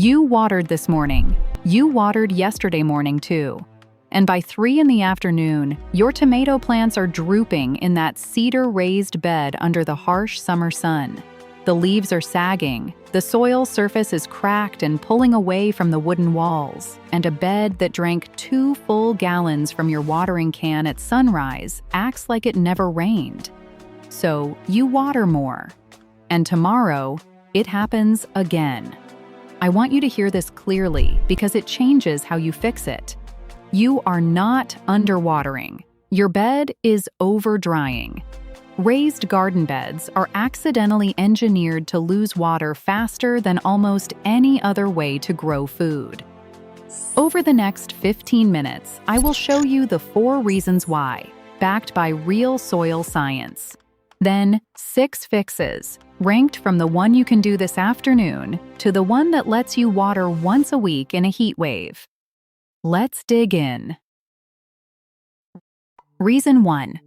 You watered this morning. You watered yesterday morning too. And by 3 in the afternoon, your tomato plants are drooping in that cedar-raised bed under the harsh summer sun. The leaves are sagging, the soil surface is cracked and pulling away from the wooden walls, and a bed that drank 2 full gallons from your watering can at sunrise acts like it never rained. So you water more. And tomorrow, it happens again. I want you to hear this clearly because it changes how you fix it. You are not underwatering. Your bed is over-drying. Raised garden beds are accidentally engineered to lose water faster than almost any other way to grow food. Over the next 15 minutes, I will show you the 4 reasons why, backed by real soil science. Then 6 fixes, ranked from the one you can do this afternoon to the one that lets you water once a week in a heat wave. Let's dig in. Reason 1.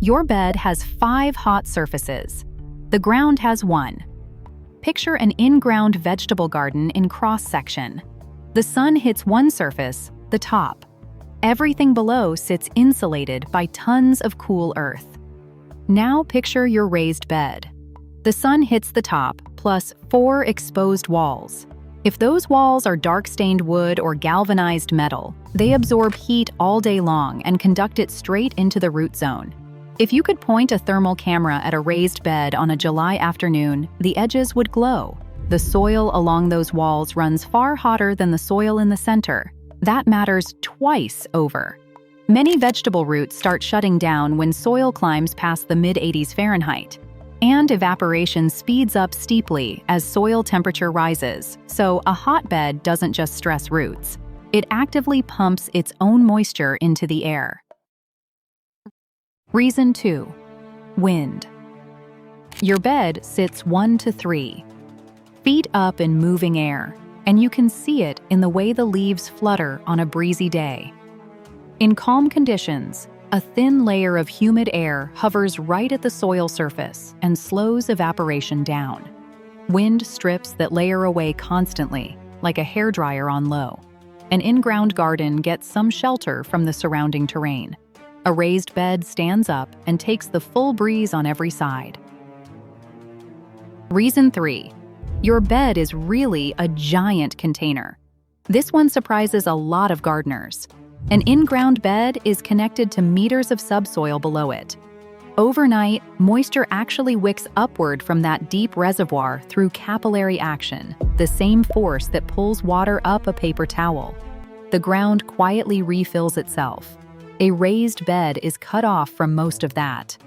Your bed has 5 hot surfaces. The ground has 1. Picture an in-ground vegetable garden in cross-section. The sun hits one surface, the top. Everything below sits insulated by tons of cool earth. Now picture your raised bed. The sun hits the top, plus 4 exposed walls. If those walls are dark-stained wood or galvanized metal, they absorb heat all day long and conduct it straight into the root zone. If you could point a thermal camera at a raised bed on a July afternoon, the edges would glow. The soil along those walls runs far hotter than the soil in the center. That matters twice over. Many vegetable roots start shutting down when soil climbs past the mid-80s Fahrenheit. And evaporation speeds up steeply as soil temperature rises, so a hotbed doesn't just stress roots. It actively pumps its own moisture into the air. Reason 2. Wind. Your bed sits 1 to 3 feet up in moving air, and you can see it in the way the leaves flutter on a breezy day. In calm conditions, a thin layer of humid air hovers right at the soil surface and slows evaporation down. Wind strips that layer away constantly, like a hairdryer on low. An in-ground garden gets some shelter from the surrounding terrain. A raised bed stands up and takes the full breeze on every side. Reason 3. Your bed is really a giant container. This one surprises a lot of gardeners. An in-ground bed is connected to meters of subsoil below it. Overnight, moisture actually wicks upward from that deep reservoir through capillary action, the same force that pulls water up a paper towel. The ground quietly refills itself. A raised bed is cut off from most of that.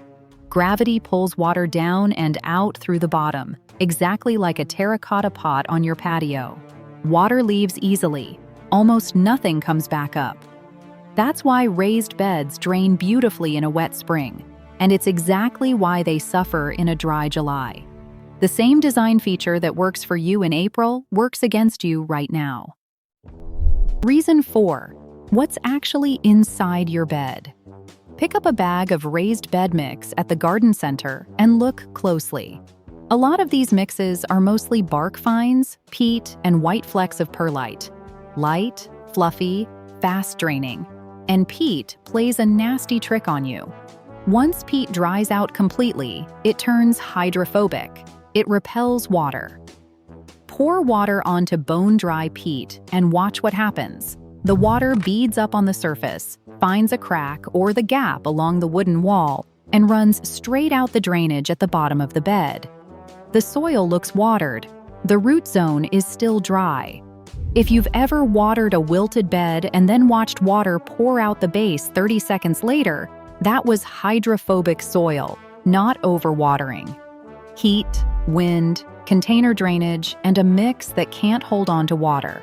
Gravity pulls water down and out through the bottom, exactly like a terracotta pot on your patio. Water leaves easily. Almost nothing comes back up. That's why raised beds drain beautifully in a wet spring, and it's exactly why they suffer in a dry July. The same design feature that works for you in April works against you right now. Reason 4. What's actually inside your bed? Pick up a bag of raised bed mix at the garden center and look closely. A lot of these mixes are mostly bark fines, peat, and white flecks of perlite. Light, fluffy, fast draining. And peat plays a nasty trick on you. Once peat dries out completely, it turns hydrophobic. It repels water. Pour water onto bone-dry peat and watch what happens. The water beads up on the surface, finds a crack or the gap along the wooden wall, and runs straight out the drainage at the bottom of the bed. The soil looks watered. The root zone is still dry. If you've ever watered a wilted bed and then watched water pour out the base 30 seconds later, that was hydrophobic soil, not overwatering. Heat, wind, container drainage, and a mix that can't hold on to water.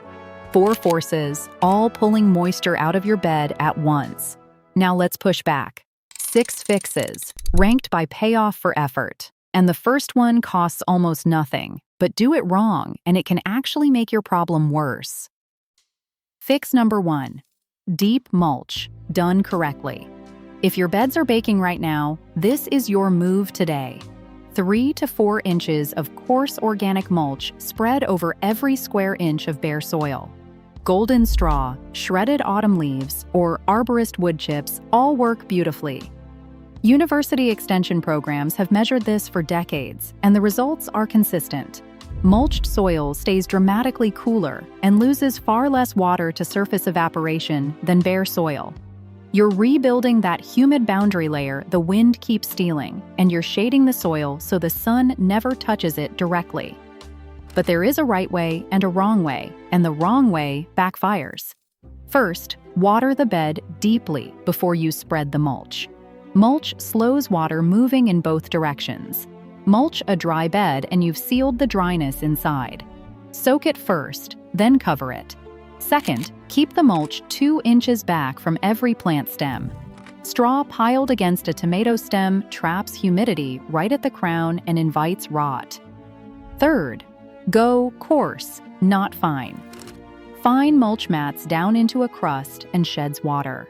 4 forces, all pulling moisture out of your bed at once. Now let's push back. 6 fixes, ranked by payoff for effort. And the first one costs almost nothing, but do it wrong and it can actually make your problem worse. Fix number 1. Deep mulch, done correctly. If your beds are baking right now, this is your move today. 3 to 4 inches of coarse organic mulch spread over every square inch of bare soil. Golden straw, shredded autumn leaves, or arborist wood chips all work beautifully. University extension programs have measured this for decades, and the results are consistent. Mulched soil stays dramatically cooler and loses far less water to surface evaporation than bare soil. You're rebuilding that humid boundary layer the wind keeps stealing, and you're shading the soil so the sun never touches it directly. But there is a right way and a wrong way, and the wrong way backfires. First, water the bed deeply before you spread the mulch. Mulch slows water moving in both directions. Mulch a dry bed and you've sealed the dryness inside. Soak it first, then cover it. Second, keep the mulch 2 inches back from every plant stem. Straw piled against a tomato stem traps humidity right at the crown and invites rot. Third, go coarse, not fine. Fine mulch mats down into a crust and sheds water.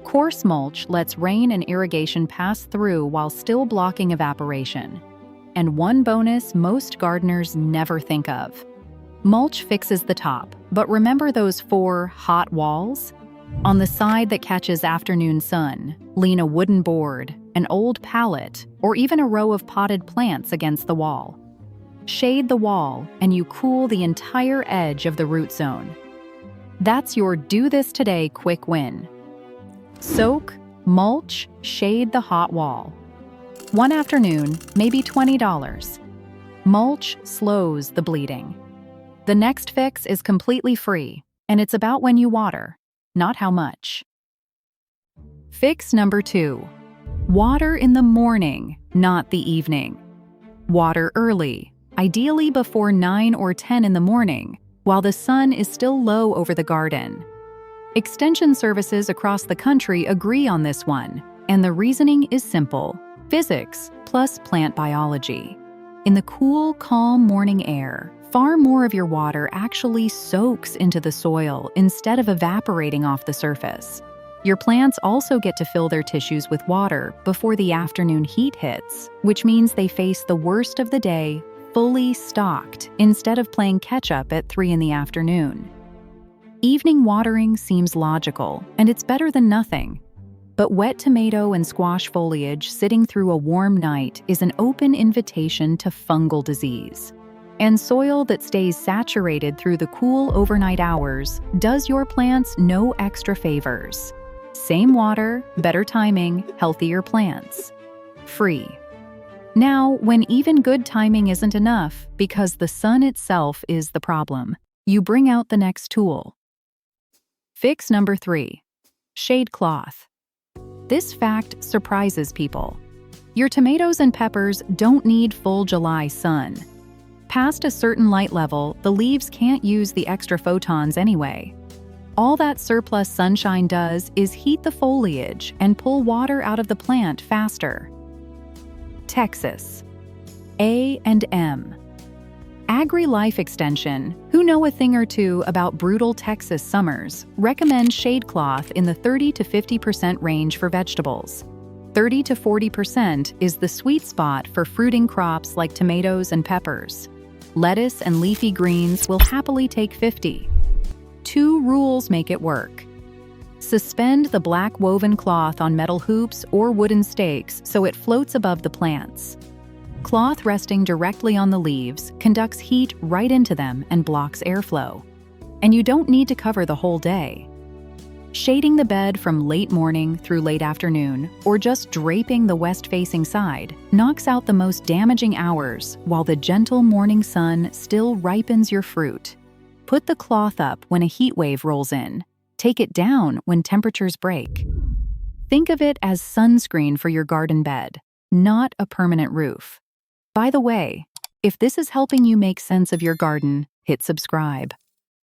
Coarse mulch lets rain and irrigation pass through while still blocking evaporation. And one bonus most gardeners never think of. Mulch fixes the top, but remember those 4 hot walls? On the side that catches afternoon sun, lean a wooden board, an old pallet, or even a row of potted plants against the wall. Shade the wall, and you cool the entire edge of the root zone. That's your do this today quick win. Soak, mulch, shade the hot wall. One afternoon, maybe $20. Mulch slows the bleeding. The next fix is completely free, and it's about when you water, not how much. Fix number 2. Water in the morning, not the evening. Water early, ideally before 9 or 10 in the morning, while the sun is still low over the garden. Extension services across the country agree on this one, and the reasoning is simple: physics plus plant biology. In the cool, calm morning air, far more of your water actually soaks into the soil instead of evaporating off the surface. Your plants also get to fill their tissues with water before the afternoon heat hits, which means they face the worst of the day fully stocked instead of playing catch-up at 3 in the afternoon. Evening watering seems logical, and it's better than nothing. But wet tomato and squash foliage sitting through a warm night is an open invitation to fungal disease. And soil that stays saturated through the cool overnight hours does your plants no extra favors. Same water, better timing, healthier plants. Free. Now, when even good timing isn't enough because the sun itself is the problem, you bring out the next tool. Fix number 3. Shade cloth. This fact surprises people. Your tomatoes and peppers don't need full July sun. Past a certain light level, the leaves can't use the extra photons anyway. All that surplus sunshine does is heat the foliage and pull water out of the plant faster. Texas. A&M. Agri-Life Extension, who know a thing or two about brutal Texas summers, recommend shade cloth in the 30 to 50% range for vegetables. 30 to 40% is the sweet spot for fruiting crops like tomatoes and peppers. Lettuce and leafy greens will happily take 50. 2 rules make it work. Suspend the black woven cloth on metal hoops or wooden stakes so it floats above the plants. Cloth resting directly on the leaves conducts heat right into them and blocks airflow. And you don't need to cover the whole day. Shading the bed from late morning through late afternoon, or just draping the west-facing side, knocks out the most damaging hours while the gentle morning sun still ripens your fruit. Put the cloth up when a heat wave rolls in. Take it down when temperatures break. Think of it as sunscreen for your garden bed, not a permanent roof. By the way, if this is helping you make sense of your garden, hit subscribe.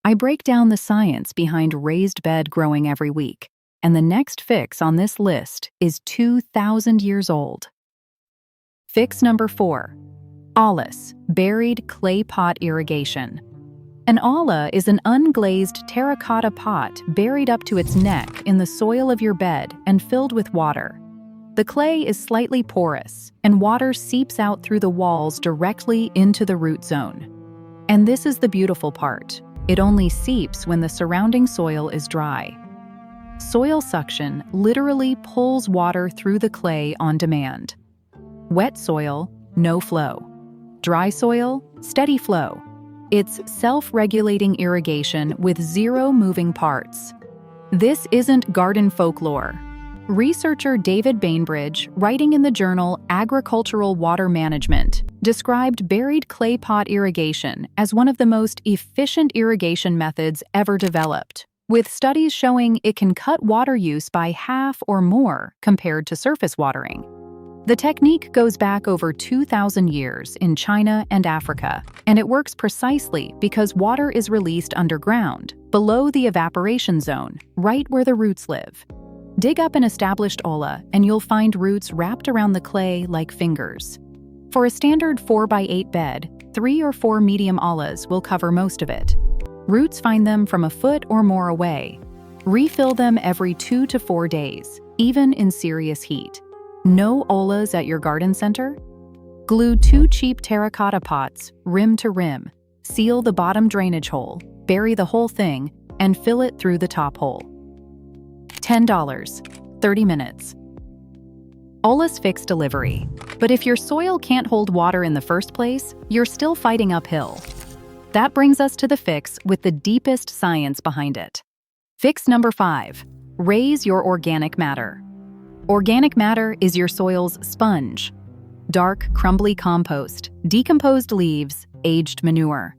I break down the science behind raised bed growing every week, and the next fix on this list is 2,000 years old. Fix number 4. Ollas, buried clay pot irrigation. An olla is an unglazed terracotta pot buried up to its neck in the soil of your bed and filled with water. The clay is slightly porous, and water seeps out through the walls directly into the root zone. And this is the beautiful part. It only seeps when the surrounding soil is dry. Soil suction literally pulls water through the clay on demand. Wet soil, no flow. Dry soil, steady flow. It's self-regulating irrigation with zero moving parts. This isn't garden folklore. Researcher David Bainbridge, writing in the journal Agricultural Water Management, described buried clay pot irrigation as one of the most efficient irrigation methods ever developed, with studies showing it can cut water use by half or more compared to surface watering. The technique goes back over 2,000 years in China and Africa, and it works precisely because water is released underground, below the evaporation zone, right where the roots live. Dig up an established olla, and you'll find roots wrapped around the clay like fingers. For a standard 4x8 bed, 3 or 4 medium ollas will cover most of it. Roots find them from a foot or more away. Refill them every 2 to 4 days, even in serious heat. No ollas at your garden center? Glue 2 cheap terracotta pots, rim to rim. Seal the bottom drainage hole, bury the whole thing, and fill it through the top hole. $10, 30 minutes. Ollas fix delivery. But if your soil can't hold water in the first place, you're still fighting uphill. That brings us to the fix with the deepest science behind it. Fix number 5. Raise your organic matter. Organic matter is your soil's sponge. Dark, crumbly compost, decomposed leaves, aged manure.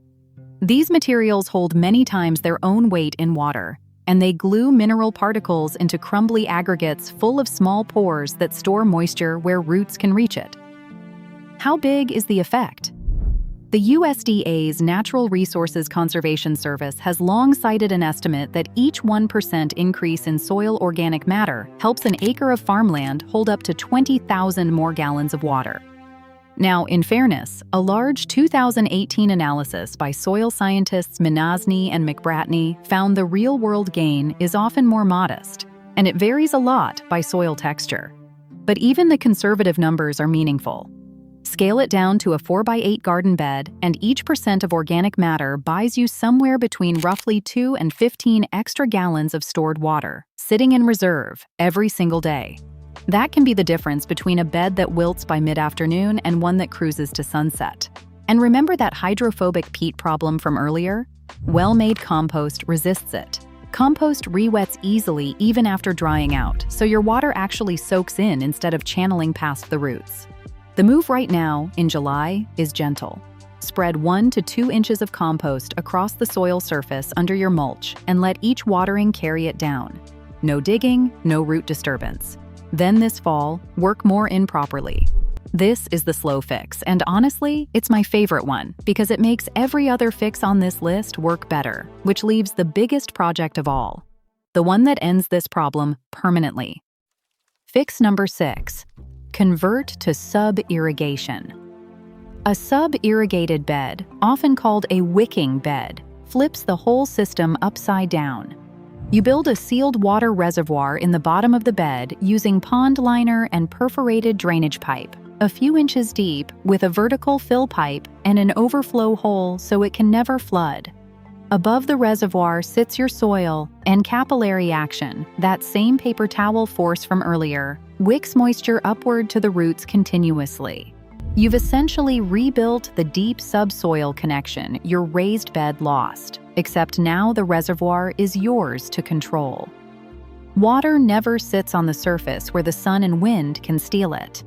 These materials hold many times their own weight in water, and they glue mineral particles into crumbly aggregates full of small pores that store moisture where roots can reach it. How big is the effect? The USDA's Natural Resources Conservation Service has long cited an estimate that each 1% increase in soil organic matter helps an acre of farmland hold up to 20,000 more gallons of water. Now, in fairness, a large 2018 analysis by soil scientists Minasny and McBratney found the real-world gain is often more modest, and it varies a lot by soil texture. But even the conservative numbers are meaningful. Scale it down to a 4x8 garden bed, and each percent of organic matter buys you somewhere between roughly 2 and 15 extra gallons of stored water, sitting in reserve every single day. That can be the difference between a bed that wilts by mid-afternoon and one that cruises to sunset. And remember that hydrophobic peat problem from earlier? Well-made compost resists it. Compost re-wets easily even after drying out, so your water actually soaks in instead of channeling past the roots. The move right now, in July, is gentle. Spread 1 to 2 inches of compost across the soil surface under your mulch and let each watering carry it down. No digging, no root disturbance. Then this fall, work more in properly. This is the slow fix, and honestly, it's my favorite one because it makes every other fix on this list work better, which leaves the biggest project of all, the one that ends this problem permanently. Fix number 6. Convert to sub-irrigation. A sub-irrigated bed, often called a wicking bed, flips the whole system upside down. You build a sealed water reservoir in the bottom of the bed using pond liner and perforated drainage pipe, a few inches deep, with a vertical fill pipe and an overflow hole so it can never flood. Above the reservoir sits your soil, and capillary action, that same paper towel force from earlier, wicks moisture upward to the roots continuously. You've essentially rebuilt the deep subsoil connection your raised bed lost, except now the reservoir is yours to control. Water never sits on the surface where the sun and wind can steal it.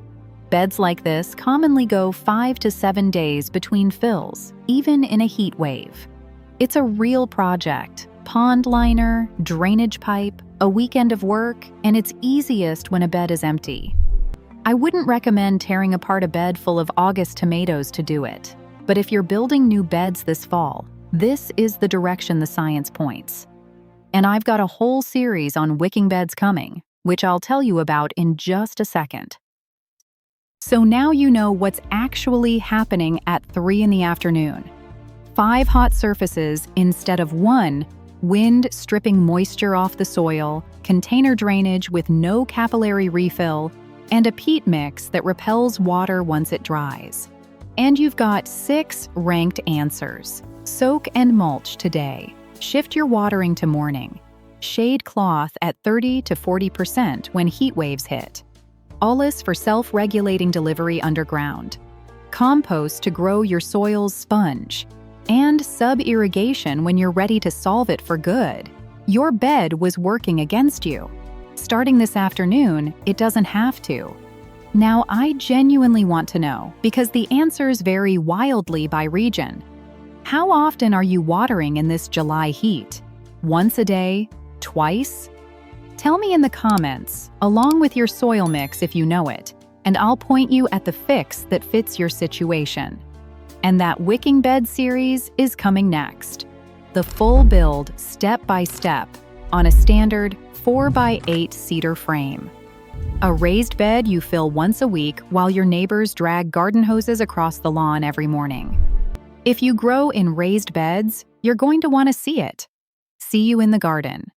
Beds like this commonly go 5 to 7 days between fills, even in a heat wave. It's a real project. Pond liner, drainage pipe, a weekend of work, and it's easiest when a bed is empty. I wouldn't recommend tearing apart a bed full of August tomatoes to do it, but if you're building new beds this fall, this is the direction the science points. And I've got a whole series on wicking beds coming, which I'll tell you about in just a second. So now you know what's actually happening at 3 in the afternoon. 5 hot surfaces instead of 1, wind stripping moisture off the soil, container drainage with no capillary refill, and a peat mix that repels water once it dries. And you've got 6 ranked answers. Soak and mulch today. Shift your watering to morning. Shade cloth at 30 to 40% when heat waves hit. Ollas for self-regulating delivery underground. Compost to grow your soil's sponge. And sub-irrigation when you're ready to solve it for good. Your bed was working against you. Starting this afternoon, it doesn't have to. Now, I genuinely want to know, because the answers vary wildly by region. How often are you watering in this July heat? Once a day? Twice? Tell me in the comments, along with your soil mix if you know it, and I'll point you at the fix that fits your situation. And that wicking bed series is coming next. The full build, step by step, on a standard 4x8 cedar frame. A raised bed you fill once a week while your neighbors drag garden hoses across the lawn every morning. If you grow in raised beds, you're going to want to see it. See you in the garden.